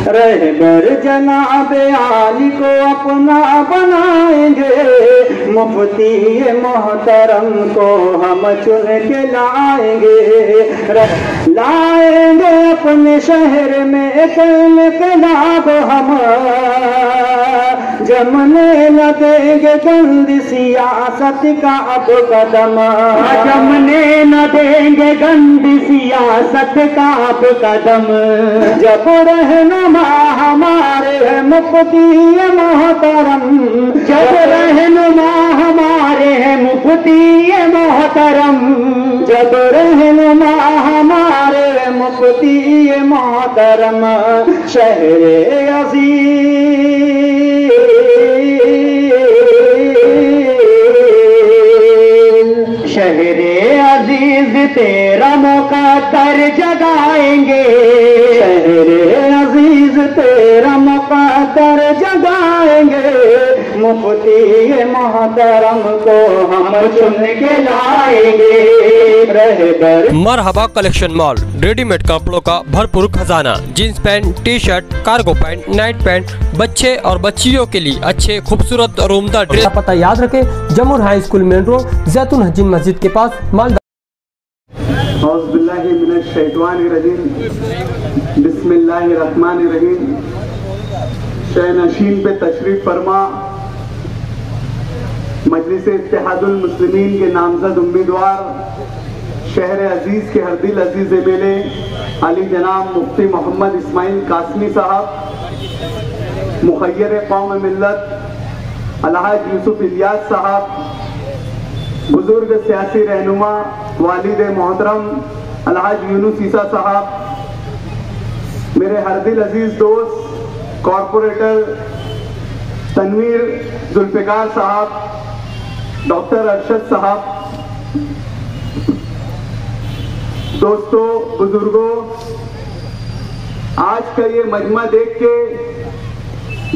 रहबर जनाब आली को अपना बनाएंगे, मुफ्ती मोहतरम को हम चुन के लाएंगे अपने शहर में एक इनकलाब हम, जमने न देंगे गंद सियासत का अब कदम, जमने न देंगे गंद सियासत का अब कदम। जब रहनुमा हमारे है मुफ्ती मोहतरम, जब रहनुमा हमारे है मुफ्ती मोहतरम, जब रहनुमा हमारे मुफ्ती मोहतरम, शहरे अज़ीज़ शहरे अजीज तेरा मुक़द्दर जगाएंगे, शहरे अजीज तेरा मुक़द्दर जगाएंगे, मुफ्ती मोहतरम को हम चुन के लाएंगे। रहबर मरहबा कलेक्शन मॉल, रेडीमेड कपड़ों का भरपूर खजाना, jeans pant, T shirt, cargo pant, night pant, बच्चे और बच्चियों के लिए अच्छे खूबसूरत और उम्दा ड्रेस। पता याद रखें, जमुर हाई स्कूल मेन रोड, जैतून हजीन मस्जिद के पास, मालदा। बिस्मिल्लाहिर्रहमानिर्रहीम। शहनशीन पे तशरीफ फरमा मजलिस इत्तेहादुल मुस्लिमीन के नामजद उम्मीदवार शहर अजीज के हरदिल अजीज एमएलए अली जनाब मुफ्ती मोहम्मद इस्माइल कासमी साहब, मुखय्यर कौम मिल्लत अलहाज यूसुफ इलियास साहब, बुजुर्ग सियासी रहनुमा वालिद मोहतरम अलहाज यूनुस ईसा साहब, मेरे हरदिल अजीज दोस्त कॉरपोरेटर तनवीर जुल्फिकार साहब, डॉक्टर अरशद साहब, दोस्तों बुजुर्गों, आज का ये मजमा देख के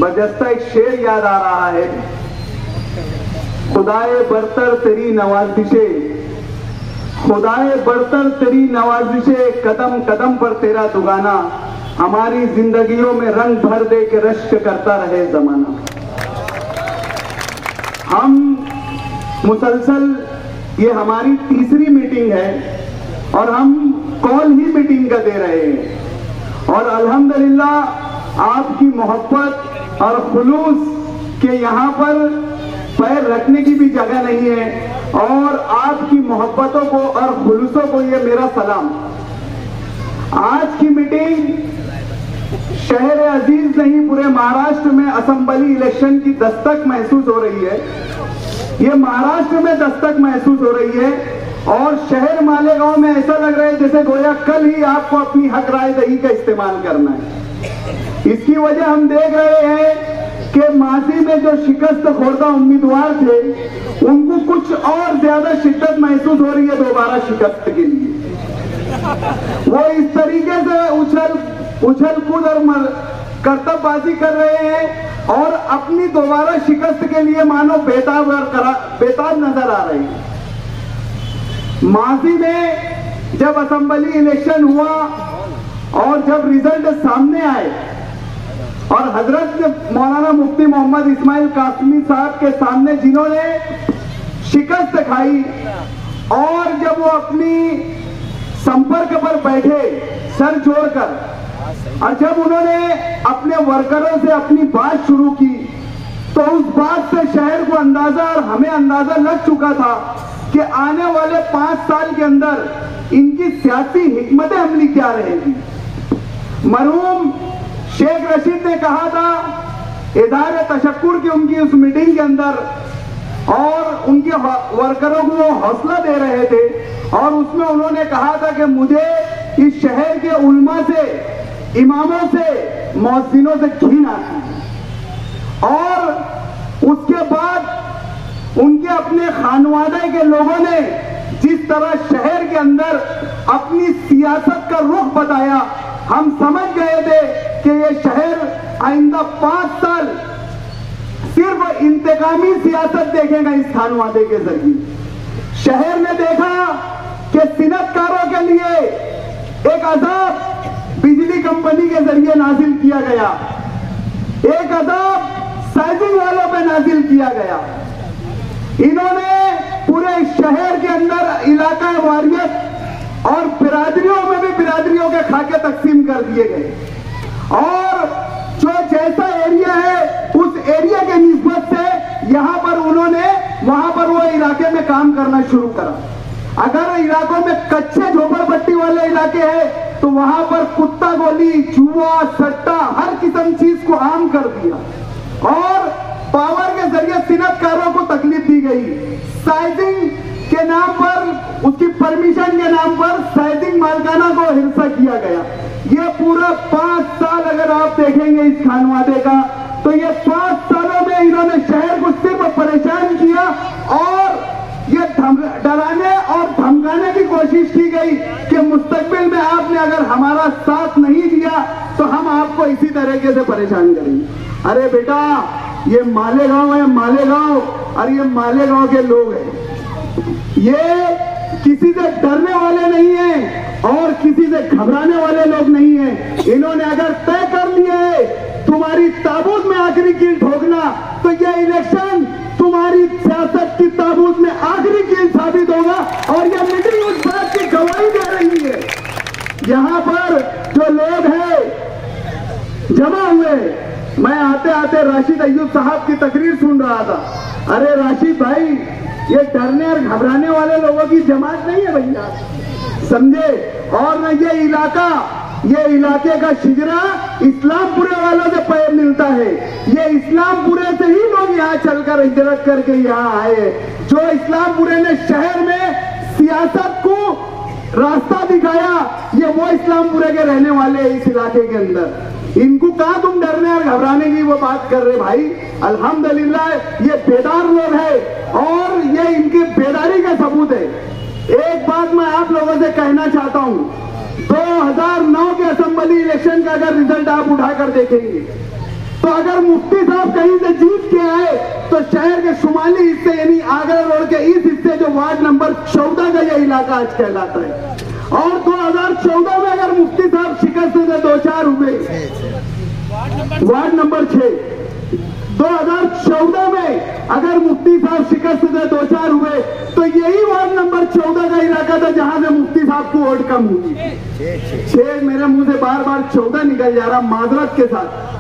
बजस्ता एक शेर याद आ रहा है। खुदाए बरतर तेरी नवाजिशे, खुदाए बरतर तेरी नवाजिशे, कदम कदम पर तेरा दुगाना, हमारी जिंदगियों में रंग भर दे के रश्क करता रहे जमाना। हम मुसलसल, ये हमारी तीसरी मीटिंग है और हम कॉल ही मीटिंग का दे रहे हैं, और अल्हम्दुलिल्लाह आपकी मोहब्बत और खुलूस के यहाँ पर पैर रखने की भी जगह नहीं है, और आपकी मोहब्बतों को और खुलूसों को ये मेरा सलाम। आज की मीटिंग शहर अजीज नहीं, पूरे महाराष्ट्र में असेंबली इलेक्शन की दस्तक महसूस हो रही है। ये महाराष्ट्र में दस्तक महसूस हो रही है, और शहर मालेगांव में ऐसा लग रहा है जैसे गोया कल ही आपको अपनी हक राय दही का इस्तेमाल करना है। इसकी वजह हम देख रहे हैं कि माजी में जो शिकस्त खोरदा उम्मीदवार थे, उनको कुछ और ज्यादा शिद्दत महसूस हो रही है दोबारा शिकस्त के लिए। वो इस तरीके से उछल कूद और करतबबाजी कर रहे हैं, और अपनी दोबारा शिकस्त के लिए मानो बेताब नजर आ रहे हैं। माजी में जब असेंबली इलेक्शन हुआ और जब रिजल्ट सामने आए, और हजरत मौलाना मुफ्ती मोहम्मद इस्माइल कासमी साहब के सामने जिन्होंने शिकस्त खाई, और जब वो अपनी संपर्क पर बैठे सर जोड़कर, और जब उन्होंने अपने वर्करों से अपनी बात शुरू की, तो उस बात से शहर को अंदाजा और हमें अंदाजा लग चुका था कि आने वाले 5 साल के अंदर इनकी सियासी हिकमत अमली क्या रहेगी। मरहूम शेख रशीद ने कहा था इदारे तशक्कुर की उनकी उस मीटिंग के अंदर, और उनके वर्करों को वो हौसला दे रहे थे, और उसमें उन्होंने कहा था कि मुझे इस शहर के उलमा से, इमामों से, मौज़िनों से घिन आती है। और उसके बाद उनके अपने खानवादे के लोगों ने जिस तरह शहर के अंदर अपनी सियासत का रुख बताया, हम समझ गए थे कि ये शहर आइंदा 5 साल सिर्फ इंतकामी सियासत देखेगा इस खानवादे के जरिए। शहर ने देखा कि सिनतकारों के लिए एक अजाब बिजली कंपनी के जरिए नाजिल किया गया, एक अदब साइजिंग वालों पे नाजिल किया गया। इन्होंने पूरे शहर के अंदर इलाका वारियत और बिरादरियों में भी बिरादरियों के खाके तकसीम कर दिए गए और जो जैसा एरिया है उस एरिया के निस्बत से यहां पर उन्होंने वहां पर वो इलाके में काम करना शुरू करा। अगर इलाकों में कच्चे झोपड़पट्टी वाले इलाके हैं तो वहां पर कुत्ता गोली, जुआ, सट्टा, हर किस्म चीज को आम कर दिया और पावर के जरिए सिनतकारों को तकलीफ दी गई। साइजिंग के नाम पर, उसकी परमिशन के नाम पर साइजिंग मालकाना को हिंसा किया गया। ये पूरा 5 साल अगर आप देखेंगे इस खानवादे का तो ये 5 सालों में इन्होंने शहर को सिर्फ परेशान किया और ये डराने और धमकाने की कोशिश की गई कि मुस्तकबिल में आपने अगर हमारा साथ नहीं दिया तो हम आपको इसी तरीके से परेशान करेंगे। अरे बेटा, ये मालेगांव है, मालेगांव, और ये मालेगांव के लोग हैं। ये किसी से डरने वाले नहीं हैं और किसी से घबराने वाले लोग नहीं हैं। इन्होंने अगर तय कर लिए तुम्हारी ताबूत में आखिरी कील ठोकना तो ये इलेक्शन तुम्हारी सियासत की ताबूत में आखिरी कील साबित होगा और ये मीटिंग उस बात की गवाही दे रही है। यहां पर जो लोग हैं जमा हुए, मैं आते आते राशिद अय्यूब साहब की तकरीर सुन रहा था। अरे राशिद भाई, ये डरने और घबराने वाले लोगों की जमात नहीं है भैया, समझे। और न ये इलाके का शिजरा इस्लामपुरे वालों से मिलता है। ये इस्लामपुरे से ही लोग यहाँ चलकर हिजरत करके यहाँ आए। जो इस्लामपुरे ने शहर में सियासत को रास्ता दिखाया, ये वो इस्लामपुरे के रहने वाले इस इलाके के अंदर। इनको कहा तुम डरने और घबराने की वो बात कर रहे भाई। अल्हम्दुलिल्लाह ये बेदार लोग हैं और ये इनकी बेदारी का सबूत है। एक बात मैं आप लोगों से कहना चाहता हूं, 2009 के असेंबली इलेक्शन का अगर रिजल्ट आप उठाकर देखेंगे तो अगर मुफ्ती साहब कहीं से जीत के आए तो शहर के शुमाली हिस्से यानी आगरा रोड के इस हिस्से जो वार्ड नंबर 14 का यह इलाका आज कहलाता है, और 2014 में अगर मुफ्ती साहब शिकस्त से 2-4 हुए, वार्ड नंबर 6 2014 में अगर मुफ्ती साहब शिकस्त से 2-4 हुए तो यही वार्ड नंबर 14 का इलाका था जहां से मुफ्ती साहब को वोट कम हुई। 6 मेरे मुंह से बार बार 14 निकल जा रहा माजरत के साथ।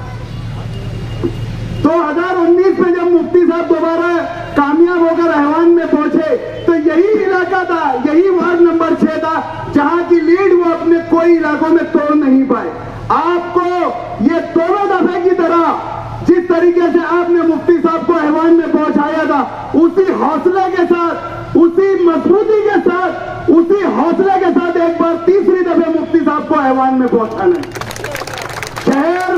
2019 में जब मुफ्ती साहब दोबारा कामयाब होकर रहवान में पहुंचे तो यही इलाका था, यही वार्ड नंबर 6 था जहां की लीड वो अपने कोई इलाकों में तोड़ नहीं पाए। आपको ये दोनों दफे की तरह जिस तरीके से आपने मुफ्ती साहब को रहवान में पहुंचाया था, उसी हौसले के साथ, उसी मजबूती के साथ, उसी हौसले के साथ एक बार तीसरी दफे मुफ्ती साहब को रहवान में पहुंचाना है। शहर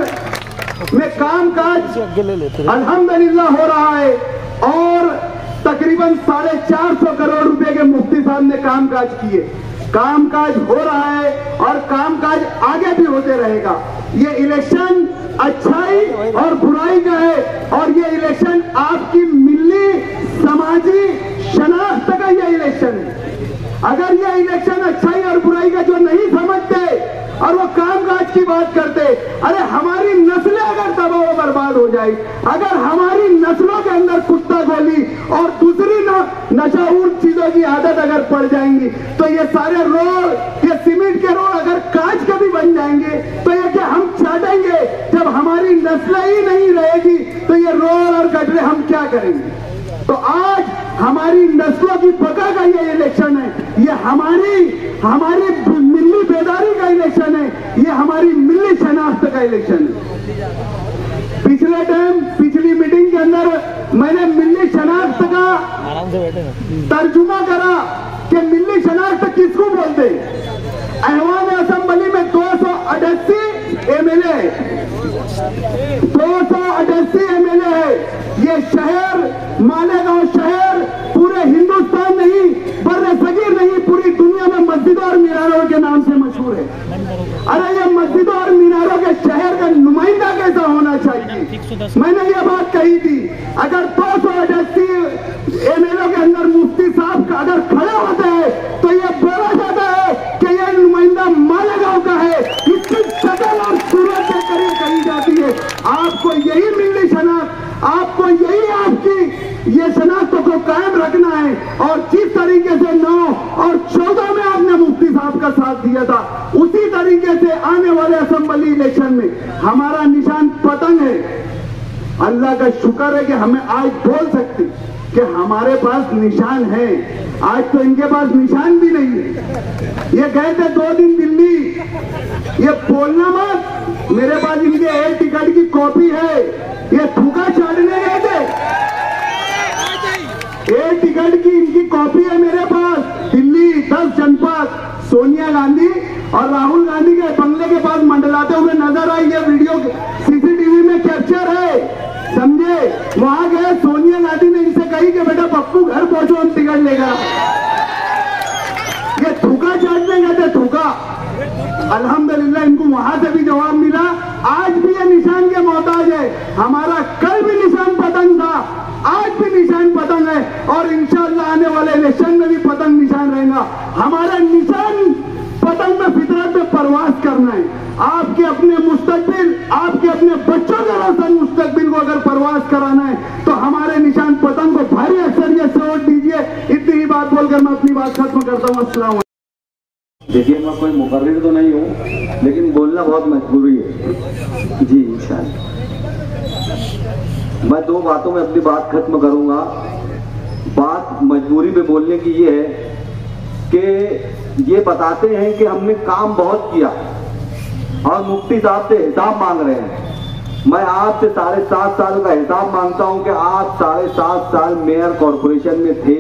में कामकाज अल्हम्दुलिल्लाह हो रहा है और तकरीबन 450 करोड़ रुपए के मुफ्ती साहब ने कामकाज किए। कामकाज हो रहा है और कामकाज आगे भी होते रहेगा। ये इलेक्शन अच्छाई और बुराई का है और ये इलेक्शन आपकी मिली समाजी शनाख्त का ये इलेक्शन है। अगर ये इलेक्शन अच्छाई और बुराई का जो नहीं समझते और वो कामकाज की बात करते, अरे हमारी नस्लें अगर तबाह बर्बाद हो जाए, अगर हमारी नस्लों के अंदर कुत्ता गोली और दूसरी नशाऊर चीजों की आदत अगर पड़ जाएंगी तो ये सारे रोड, ये सीमेंट के रोड अगर कांच के भी बन जाएंगे तो ये क्या हम चाटेंगे? जब हमारी नस्लें ही नहीं रहेगी तो ये रोड और गटरे हम क्या करेंगे? तो आज हमारी नस्लों की बका का ये इलेक्शन है, ये हमारी मिली बेदारी का इलेक्शन है, ये हमारी मिली शनाख्त का इलेक्शन है। पिछली मीटिंग के अंदर मैंने मिली शनाख्त का तर्जुमा करा कि मिली शनाख्त किसको बोलते। ऐवान असेंबली में 288 एमएलए, 288 एमएलए है। ये शहर, मालेगांव शहर पूरे हिंदुस्तान नहीं, बर्रे सगीर नहीं, पूरी दुनिया में मस्जिदों और मीनारों के नाम से मशहूर है। अरे ये मस्जिदों और मीनारों के शहर का नुमाइंदा कैसा होना चाहिए? मैंने ये बात कही थी, अगर 288 एमएलए के अंदर मुफ्ती साहब का अगर खड़े होते हैं तो ये बोला जाता है कि ये नुमाइंदा मालेगांव का है। इसकी में। हमारा निशान पतंग है। अल्लाह का शुक्र है कि हमें आज बोल सकते कि हमारे पास निशान है। आज तो इनके पास निशान भी नहीं है। ये गए थे 2 दिन दिल्ली, ये बोलना मत मेरे पास इनके एयर टिकट की कॉपी है। ये थूका चाटने गए थे, एयर टिकट की इनकी कॉपी है मेरे पास। दिल्ली 10 जनपद सोनिया गांधी और राहुल गांधी के बंगले के पास मंडलाते हुए नजर आई। ये वीडियो सीसीटीवी में कैप्चर है, समझे। वहां गए, सोनिया गांधी ने इनसे कही कि बेटा पप्पू घर पहुंचो, हम टिकट लेकर। ये थूका चाटने गए थे, थूका। अल्हम्दुलिल्लाह इनको वहां से भी जवाब मिला। आज भी ये निशान के मोहताज है। हमारा कल भी निशान पतंग था, आज भी निशान पतंग है और इंशाअल्लाह आने वाले इलेक्शन में भी पतंग निशान रहेगा। हमारा निशान पतंग में फितरत में परवास करना है। आपके अपने मुस्तकबिल, आपके अपने बच्चों के रोशन मुस्तकबिल को अगर परवास कराना है तो हमारे निशान पतंग को भारी अक्सरियत से वोट दीजिए। इतनी ही बात बोलकर मैं अपनी बात खत्म करता हूँ। अस्सलाम। देखिए, मैं कोई मुकर्रिर तो नहीं हूँ, लेकिन बोलना बहुत मजबूरी है जी। इंशाअल्लाह मैं 2 बातों में अपनी बात खत्म करूंगा। बात मजबूरी पे बोलने की ये है कि ये बताते हैं कि हमने काम बहुत किया और मुफ्ती साहब से हिसाब मांग रहे हैं। मैं आपसे 7.5 साल का हिसाब मांगता हूं कि आप 7.5 साल मेयर कॉरपोरेशन में थे,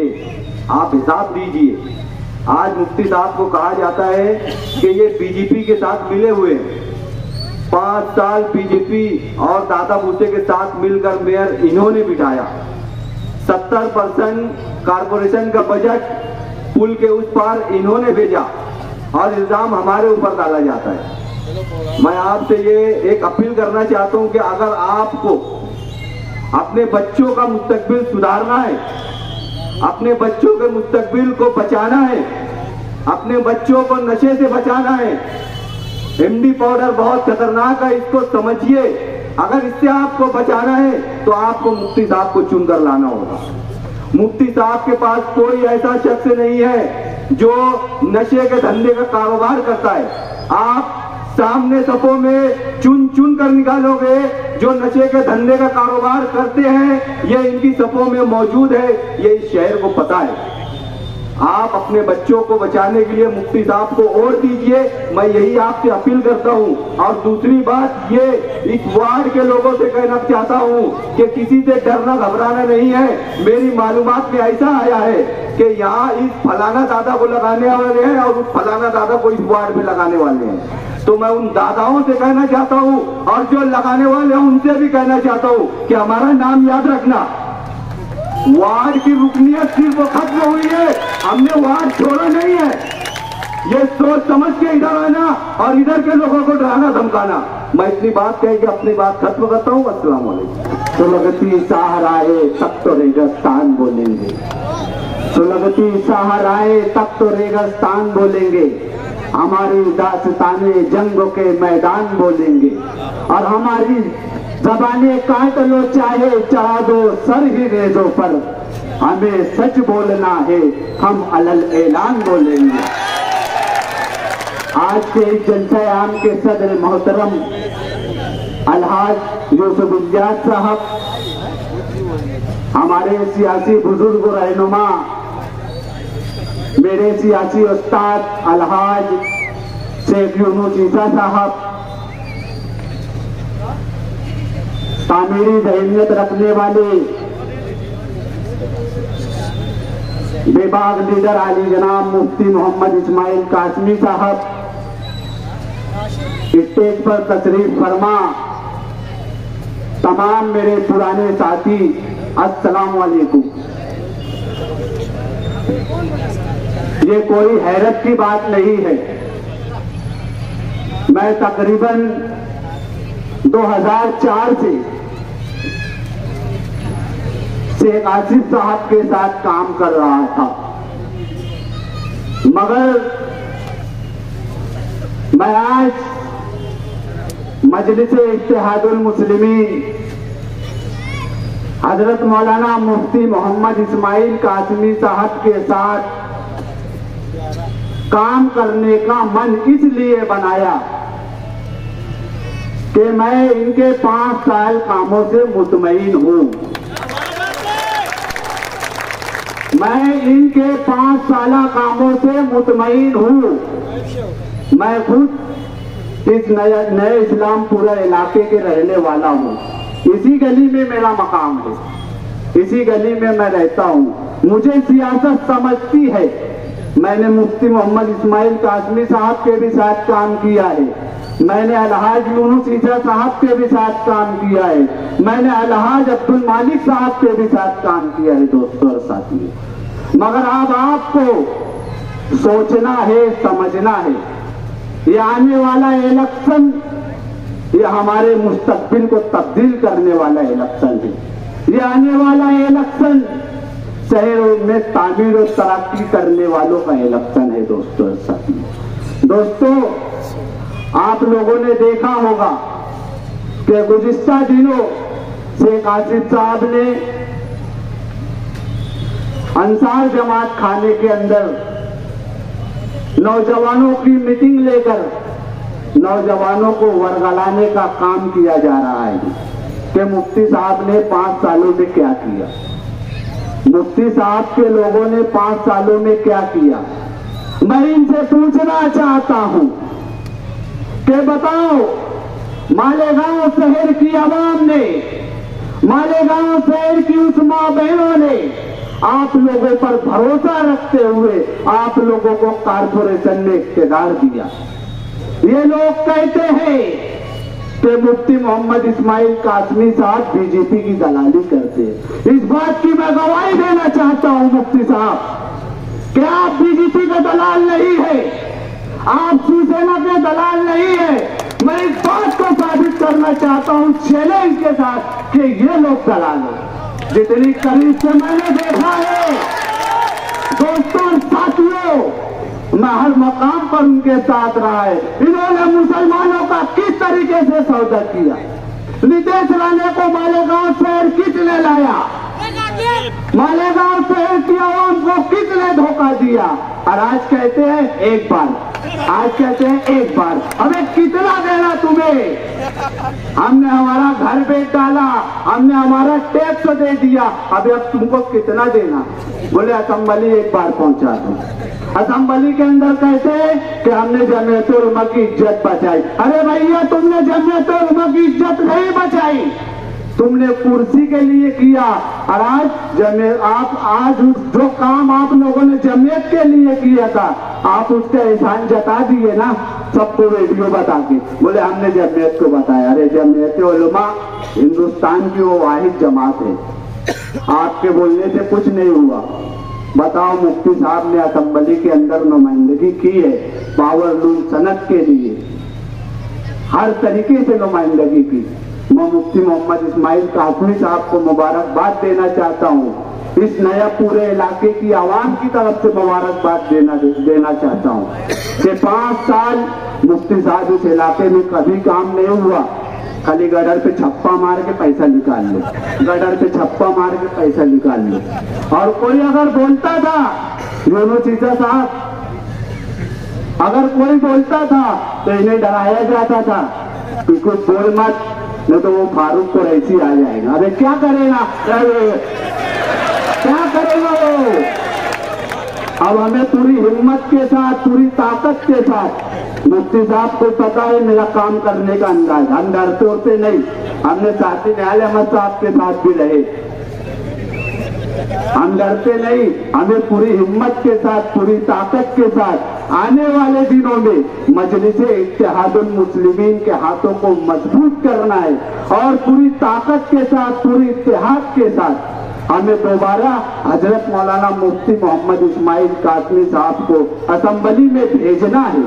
आप हिसाब दीजिए। आज मुफ्ती साहब को कहा जाता है कि ये बीजेपी के साथ मिले हुए हैं। 5 साल बीजेपी और दादा भूसे के साथ मिलकर मेयर इन्होंने बिठाया। 70% कारपोरेशन का बजट पुल के उस पार इन्होंने भेजा और इल्जाम हमारे ऊपर डाला जाता है। मैं आपसे ये एक अपील करना चाहता हूं कि अगर आपको अपने बच्चों का मुस्तकबिल सुधारना है, अपने बच्चों के मुस्तकबिल को बचाना है, अपने बच्चों को नशे से बचाना है, एमडी पाउडर बहुत खतरनाक है, इसको समझिए। अगर इससे आपको बचाना है तो आपको मुफ्ती साहब को चुनकर लाना होगा। मुफ्ती साहब के पास कोई ऐसा शख्स नहीं है जो नशे के धंधे का कारोबार करता है। आप सामने सफों में चुन चुन कर निकालोगे जो नशे के धंधे का कारोबार करते हैं, ये इनकी सफों में मौजूद है, ये इस शहर को पता है। आप अपने बच्चों को बचाने के लिए मुफ्ती साहब को वोट दीजिए, मैं यही आपसे अपील करता हूं। और दूसरी बात ये इस वार्ड के लोगों से कहना चाहता हूं कि किसी से डरना घबराना नहीं है। मेरी मालूमात में ऐसा आया है कि यहाँ इस फलाना दादा को लगाने वाले हैं और उस फलाना दादा को इस वार्ड में लगाने वाले हैं। तो मैं उन दादाओं से कहना चाहता हूं और जो लगाने वाले हैं उनसे भी कहना चाहता हूं कि हमारा नाम याद रखना। वार्ड की रुकनियत सिर्फ खत्म हुई है, हमने वार्ड छोड़ा नहीं है। ये सोच समझ के इधर आना और इधर के लोगों को डराना धमकाना। मैं इतनी बात कह के अपनी बात खत्म करता हूँ। अस्सलाम वालेकुम। सुलगती सहाराए तब तो रेगिस्तान बोलेंगे, सुलगती सहाराए तब तो रेगिस्तान बोलेंगे। हमारी दास्ताने जंगों के मैदान बोलेंगे और हमारी ज़बानें काट लो चाहे चढ़ा दो सर ही रेजों पर, हमें सच बोलना है, हम अलल ऐलान बोलेंगे। आज के इस जलसा आम के सदर मोहतरम अलहाज यूसुफ इलियास साहब, हमारे सियासी बुजुर्ग रहनुमा, मेरे सियासी उस्ताद अलहाज शेख यूनुस ईसा साहब, तामीरी ज़हनियत रखने वाले बेबाग लीडर आली जनाब मुफ्ती मोहम्मद इस्माइल कासमी साहब, स्टेज पर तशरीफ फरमा तमाम मेरे पुराने साथी, अस्सलाम वालेकुम। ये कोई हैरत की बात नहीं है। मैं तकरीबन 2004 से शेख आसिफ साहब के साथ काम कर रहा था, मगर मैं आज मजलिस-ए इत्तेहादुल मुस्लिमीन हजरत मौलाना मुफ्ती मोहम्मद इस्माइल कासमी साहब के साथ काम करने का मन इसलिए बनाया कि मैं इनके 5 साल कामों से मुतमईन हूं। मैं इनके 5 साल कामों से मुतमईन हूं। मैं खुद इस नए इस्लामपुरा इलाके के रहने वाला हूं। इसी गली में मेरा मकाम है, इसी गली में मैं रहता हूं। मुझे सियासत समझती है। मैंने मुफ्ती मोहम्मद इस्माइल कासमी साहब के भी साथ काम किया है। मैंने अलहाज यूनुस ईसा साहब के भी साथ काम किया है। मैंने अलहाज अब्दुल मालिक साहब के भी साथ काम किया है दोस्तों और साथियों। मगर अब आपको सोचना है, समझना है, ये आने वाला इलेक्शन ये हमारे मुस्तकबिल को तब्दील करने वाला इलेक्शन है। ये आने वाला इलेक्शन शहरों में तामीर और तरक्की करने वालों का इलेक्शन है दोस्तों और साथियों। दोस्तों, आप लोगों ने देखा होगा कि गुज़िश्ता दिनों शेख आसिफ साहब ने अंसार जमात खाने के अंदर नौजवानों की मीटिंग लेकर नौजवानों को वर्गलाने का काम किया जा रहा है कि मुफ्ती साहब ने 5 सालों में क्या किया। मुफ्ती साहब के लोगों ने 5 सालों में क्या किया। मैं इनसे पूछना चाहता हूं कि बताओ, मालेगांव शहर की आवाम ने, मालेगांव शहर की उस माँ बहनों ने आप लोगों पर भरोसा रखते हुए आप लोगों को कारपोरेशन में इख्तियार दिया। ये लोग कहते हैं कि मुफ्ती मोहम्मद इस्माइल कासमी साहब बीजेपी की दलाली करते हैं। इस बात की मैं गवाही देना चाहता हूं मुफ्ती साहब कि आप बीजेपी का दलाल नहीं है, आप शिवसेना के दलाल नहीं है। मैं इस बात को साबित करना चाहता हूं चैलेंज के साथ कि ये लोग दलाल हैं। जितनी करीब से मैंने देखा है दोस्तों और साथियों, मैं हर मकाम पर उनके साथ रहा है। इन्होंने मुसलमानों का किस तरीके से सौदा किया। नितेश राणे को मालेगांव शहर किसने लाया, मालेगांव शहर की आवाम को किसने धोखा दिया। और आज कहते हैं एक बार, आज कहते हैं एक बार। अबे कितना देना तुम्हें? हमने हमारा घर बेच डाला, हमने हमारा टैक्स दे दिया, अभी अब तुमको कितना देना? बोले असेंबली एक बार पहुंचा दो। असेंबली के अंदर कहते हैं कि हमने जमीयत उलमा की इज्जत बचाई। अरे भैया, तुमने जमीयत उलमा की इज्जत नहीं बचाई, तुमने कुर्सी के लिए किया। और आज जो काम आप लोगों ने जमीयत के लिए किया था, आप उसका एहसान जता दिए ना सबको वीडियो बता के। बोले हमने जमीयत को बताया। अरे जमीयत उलमा हिंदुस्तान की वो वाहिद जमात है, आपके बोलने से कुछ नहीं हुआ। बताओ, मुफ्ती साहब ने असेंबली के अंदर नुमाइंदगी की है, पावर लूम सनद के लिए हर तरीके से नुमाइंदगी की। मैं मुफ्ती मोहम्मद इस्माइल कासमी साहब को मुबारकबाद देना चाहता हूँ। इस नया पूरे इलाके की आवाम की तरफ से मुबारकबाद देना चाहता हूँ कि 5 साल मुफ्ती साहब इस इलाके में कभी काम नहीं हुआ। खाली गडर पे छप्पा मार के पैसा निकाल लो, गडर पे छप्पा मार के पैसा निकाल लो। और कोई अगर बोलता था, यूनुस ईसा साहब अगर कोई बोलता था तो इन्हें डराया जाता था कि कुछ बोल मत, नहीं तो वो फारूक को ऐसी आ जाएगा। अरे क्या करेगा, क्या करेगा वो? अब हमें पूरी हिम्मत के साथ, पूरी ताकत के साथ, मुफ्ती साहब को पता है मेरा काम करने का अंदाज, हम डरते होते नहीं। हमने साथी न्यायाल अहमद साहब के साथ भी रहे, हम डरते नहीं। हमें पूरी हिम्मत के साथ, पूरी ताकत के साथ आने वाले दिनों में मजलिसे इत्तेहादुल मुस्लिमीन के हाथों को मजबूत करना है और पूरी ताकत के साथ, पूरी इत्तेहाद के साथ हमें दोबारा हजरत मौलाना मुफ्ती मोहम्मद इस्माइल कासमी साहब को असेंबली में भेजना है।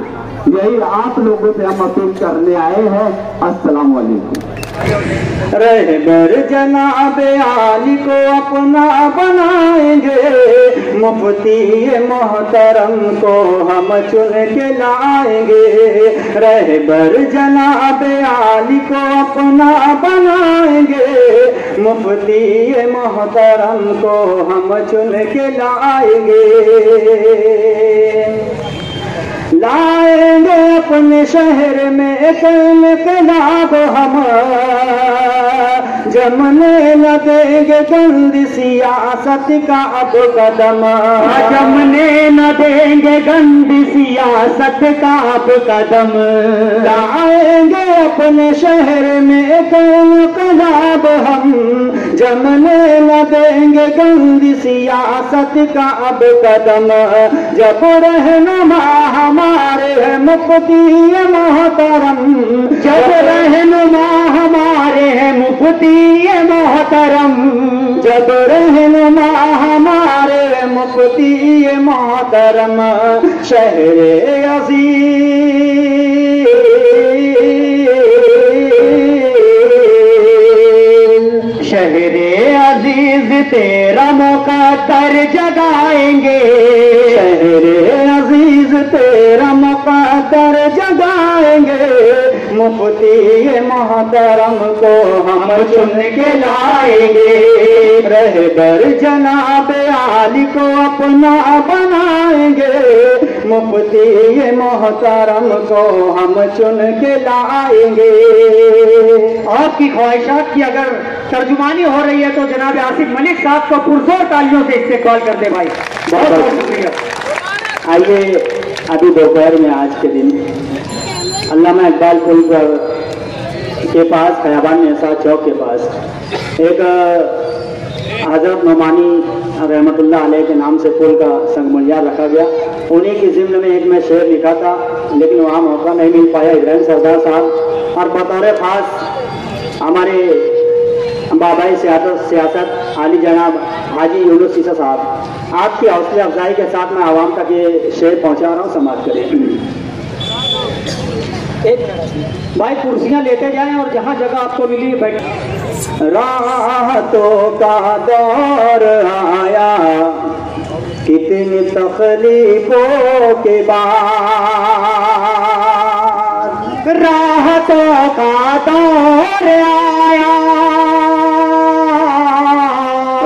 यही आप लोगों से हम अपील करने आए हैं। अस्सलाम वालेकुम। रहबर जनाब आली को अपना बनाएंगे, मुफ्ती मोहतरम को हम चुन के लाएंगे। रहबर जनाब आली को अपना बनाएंगे, मुफ्ती मोहतरम को हम चुन के लाएंगे। लाएंगे अपने शहर में इनकलाब हम, जमने न देंगे गंदी सियासत का अब कदम, जमने न देंगे गंदी सियासत का अब कदम। लाएंगे अपने शहर में इनकलाब हम, जमने न देंगे गंदी सियासत का अब कदम। जब रहनुमा हमारे हैं मुफ्ती मोहतरम, जब रहनुमा हमारे हैं मुफ्ती मोहतरम, जब रहनुमा हमारे मुफ्ती मोहतरम। शहरे अज़ीज़, शहरे अजीज तेरा मुक़द्दर जगाएंगे, शहरे अजीज तेरा मुक़द्दर जगाएंगे। मुफ्ती मोहतरम को हम चुन के लाएंगे, रहबर जनाब आली को अपना बनाएंगे। मुफ्ती मोहतरम को हम चुन के लाएंगे। आपकी ख्वाहिशात की अगर तर्जुमानी हो रही है तो जनाब आसिफ मलिक साहब को पुरजोर तालियों से इस्तेमाल कर दे भाई। बहुत बहुत शुक्रिया। आइए, अभी दोपहर में आज के दिन अल्लामा इकबाल पुल के पास, खयाबान निसार चौक के पास एक हजरत नोमानी रहमतुल्लाह अलैह के नाम से पुल का संगमुलिया रखा गया। उन्हीं की ज़िम्न में एक मैं शेर लिखा था, लेकिन वहाँ मौका नहीं मिल पाया। इब्राहिम सरदार साहब और बतौर ख़ास हमारे बाबाई सियासत आली जनाब हाजी यूनुस सीसा साहब, आपकी हौसला अफजाई के साथ मैं आवाम तक ये शेर पहुँचा रहा हूँ, समाज करें। भाई कुर्सियां लेते जाएं और जहां जगह आपको मिली बैठ। राहतों का दौर आया कितनी तकलीफों के बाद, राहतों का दौर आया,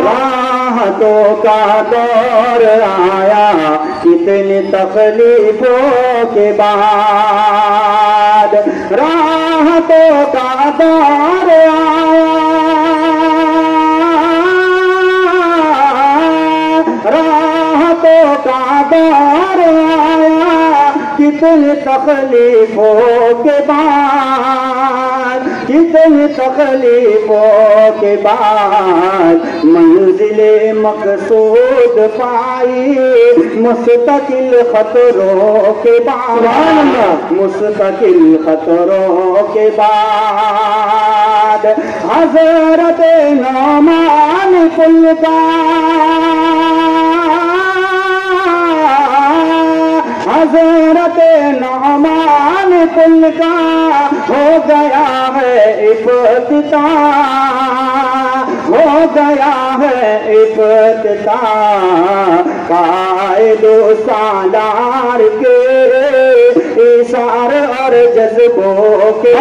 राहतों का दौर आया कितनी तकलीफों के बाद, राहतों का दौर आया, राहतों का दौर आया कितनी तकलीफों के बाद, कितनी तकलीफों के बाद मंजिले मकसूद पाई मुस्तकिल खतरों के बाद, मुस्तकिल खतरों के बाद। हज़रत नौमान पुल का, हज़रत नौमान पुल का हो गया है इफ्तिताह, हो गया है इफ्तिताह। कायदो सालार के इशार और जज्बों के,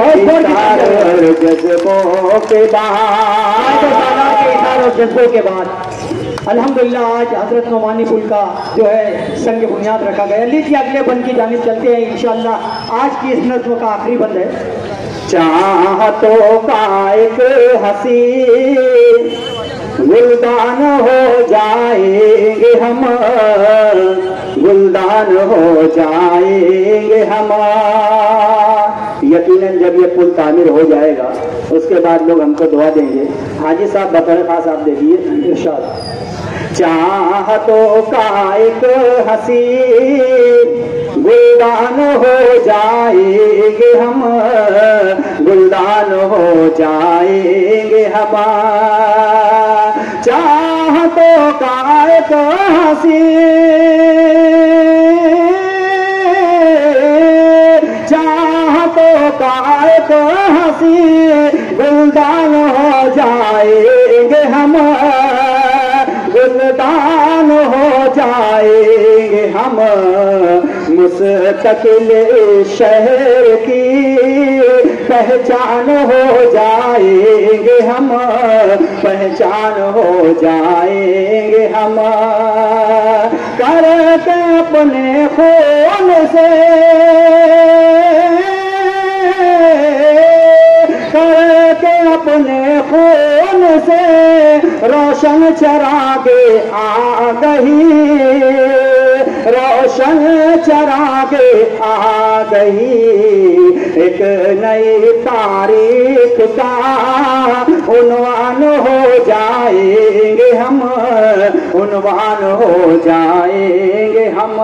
इशार और जज्बों के बाद, इशार और जज्बों के बाद अल्हम्दुलिल्लाह आज हजरत नौमानी पुल का जो है संग बुनियाद रखा गया। लीजिए अगले बंद की जानिब चलते हैं इंशाअल्लाह। आज की इस नज़्म का आखिरी बंद है। चाहतों का एक हसी गुलदान हो जाएंगे हम, गुलदान हो जाएंगे हम। यकीनन जब ये पुल तामीर हो जाएगा उसके बाद लोग हमको दुआ देंगे। हाजी साहब बतौर खास आप देखिए इरशाद। चाहतों का एक हसी गुलदान हो जाएंगे हम, गुलदान हो जाएंगे हम। चाहतों का एक हसी, चाहतों का एक हसी गुलदान हो जाएंगे हम, गुलदान हो जाएंगे हम। मुस्तकिल शहर की पहचान हो जाएंगे हम, पहचान हो जाएंगे हम, करके अपने खून से, करके अपने खून से रोशन चरागे आ गई, रोशन चरागे आ गई, एक नई तारीख का उन्वान हो जाएंगे हम, उन्वान हो जाएंगे हम।